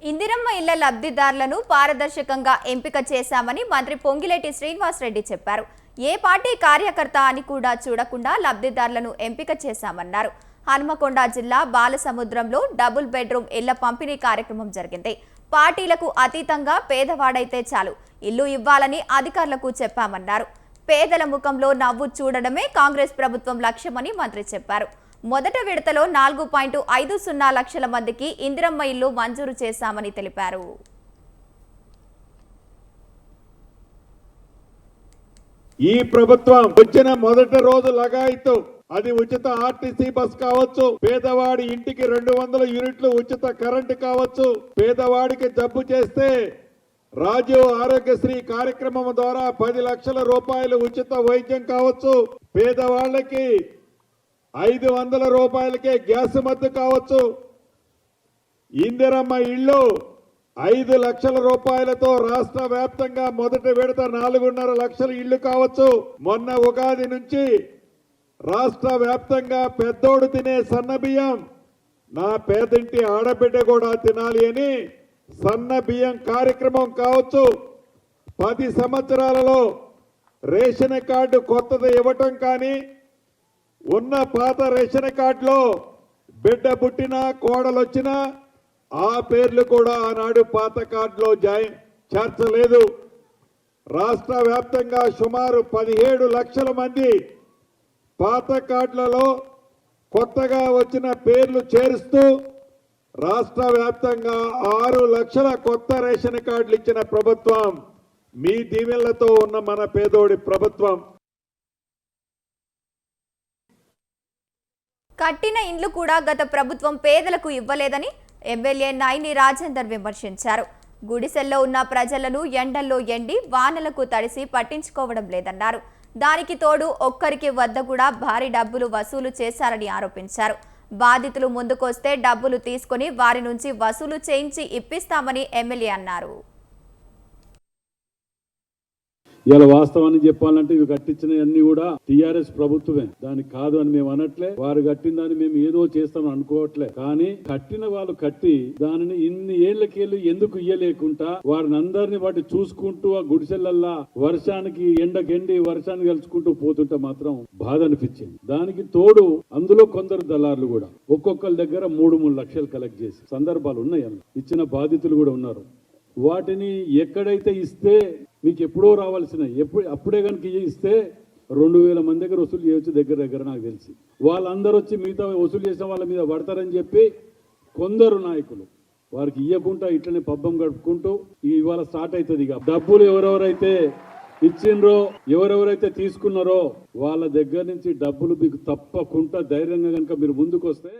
ఇందిరమ్మ ఇళ్ల లబ్ధిదారులను పారదర్శకంగా ఎంపిక చేశామని మంత్రి పొంగిలేటి శ్రీనివాసరెడ్డి చెప్పారు. ఏ పార్టీ కార్యకర్త అని కూడా చూడకుండా లబ్ధిదారులను ఎంపిక చేశామన్నారు. హనుమకొండ జిల్లా బాలసముద్రంలో డబుల్ బెడ్రూమ్ ఇళ్ల పంపిణీ కార్యక్రమం జరిగింది. పార్టీలకు అతీతంగా పేదవాడైతే చాలు ఇల్లు ఇవ్వాలని అధికారులకు చెప్పామన్నారు. పేదల ముఖంలో నవ్వు చూడడమే కాంగ్రెస్ ప్రభుత్వం లక్ష్యమని మంత్రి చెప్పారు. మొదట విడతలో 4.50 లక్షల మందికి ఇందిరమ్మ ఇల్లు మంజూరు చేశామని తెలిపారు. ఈ ప్రభుత్వం వచ్చిన మొదటి రోజు లగాయితూ అది ఉచిత ఆర్టీసీ బస్ కావచ్చు, పేదవాడి ఇంటికి 200 యూనిట్లు ఉచిత కరెంటు కావచ్చు, పేదవాడికి జబ్బు చేస్తే రాజీవ్ ఆరోగ్యశ్రీ కార్యక్రమం ద్వారా 10 లక్షల రూపాయలు ఉచిత వైద్యం కావచ్చు, పేదవాళ్ళకి 500 రూపాయలకే గ్యాస్ మద్దతు కావచ్చు, ఇందిరమ్మ ఇళ్ళు 5 లక్షల రూపాయలతో రాష్ట్ర వ్యాప్తంగా మొదటి విడత 4.5 లక్షల ఇళ్లు కావచ్చు. మొన్న ఉగాది నుంచి రాష్ట్ర వ్యాప్తంగా పెద్దోడు తినే సన్న బియ్యం నా పేదింటి ఆడబిడ్డ కూడా తినాలి అని సన్న బియ్యం కార్యక్రమం కావచ్చు. 10 సంవత్సరాలలో రేషన్ కార్డు కొత్తది ఇవ్వటం కానీ, ఉన్న పాత రేషన్ కార్డులో బిడ్డ పుట్టినా కోడలు వచ్చినా ఆ పేర్లు కూడా ఆనాడు పాత కార్డులో చేర్చలేదు. రాష్ట్ర వ్యాప్తంగా సుమారు 17 లక్షల మంది పాత కార్డులలో కొత్తగా వచ్చిన పేర్లు చేరుస్తూ రాష్ట్ర వ్యాప్తంగా 6 లక్షల కొత్త రేషన్ కార్డులు ఇచ్చిన ప్రభుత్వం మీ దీవెనలతో ఉన్న మన పేదోడి ప్రభుత్వం. కట్టిన ఇండ్లు కూడా గత ప్రభుత్వం పేదలకు ఇవ్వలేదని ఎమ్మెల్యే నాయిని రాజేందర్ విమర్శించారు. గుడిసెల్లో ఉన్న ప్రజలను ఎండల్లో ఎండి వానలకు తడిసి పట్టించుకోవడం లేదన్నారు. దానికి తోడు ఒక్కరికి వద్ద కూడా భారీ డబ్బులు వసూలు చేశారని ఆరోపించారు. బాధితులు ముందుకొస్తే డబ్బులు తీసుకుని వారి నుంచి వసూలు చేయించి ఇప్పిస్తామని ఎమ్మెల్యే అన్నారు. ఇలా వాస్తవాన్ని చెప్పాలంటే ఇవి కట్టించినవన్నీ కూడా టీఆర్ఎస్ ప్రభుత్వమే, దానికి కాదు అని మేము అనట్లే. వారు కట్టిన దాన్ని మేము ఏదో చేస్తామని అనుకోవట్లే. కానీ కట్టిన వాళ్ళు కట్టి దానిని ఇన్ని ఏళ్లకేళ్ళు ఎందుకు ఇయ్యలేకుండా వారిని అందరినీ వాటి చూసుకుంటూ ఆ గుడిసెలల్లా వర్షానికి ఎండకెండి వర్షాన్ని కలుసుకుంటూ పోతుంటే మాత్రం బాధ అనిపించింది. దానికి తోడు అందులో కొందరు దళారులు కూడా ఒక్కొక్కరి దగ్గర 3 లక్షలు కలెక్ట్ చేసి సందర్భాలు ఉన్నాయి. ఇచ్చిన బాధితులు కూడా ఉన్నారు. వాటిని ఎక్కడైతే ఇస్తే మీకు ఎప్పుడో రావాల్సిన అప్పుడే కనుక ఇస్తే 2000 మంది దగ్గర వసూలు చేయొచ్చు దగ్గర నాకు తెలిసి. వాళ్ళందరూ వచ్చి మిగతా వసూలు చేసిన వాళ్ళ మీద పడతారని చెప్పి కొందరు నాయకులు వారికి ఇవ్వకుండా ఇట్లనే పబ్బం గడుపుకుంటూ ఇవాళ స్టార్ట్ అవుతుంది. ఇక డబ్బులు ఎవరెవరైతే ఇచ్చిండ్రో ఎవరెవరైతే తీసుకున్నారో వాళ్ళ దగ్గర నుంచి డబ్బులు మీకు తప్పకుండా ధైర్యంగా కనుక మీరు ముందుకు వస్తే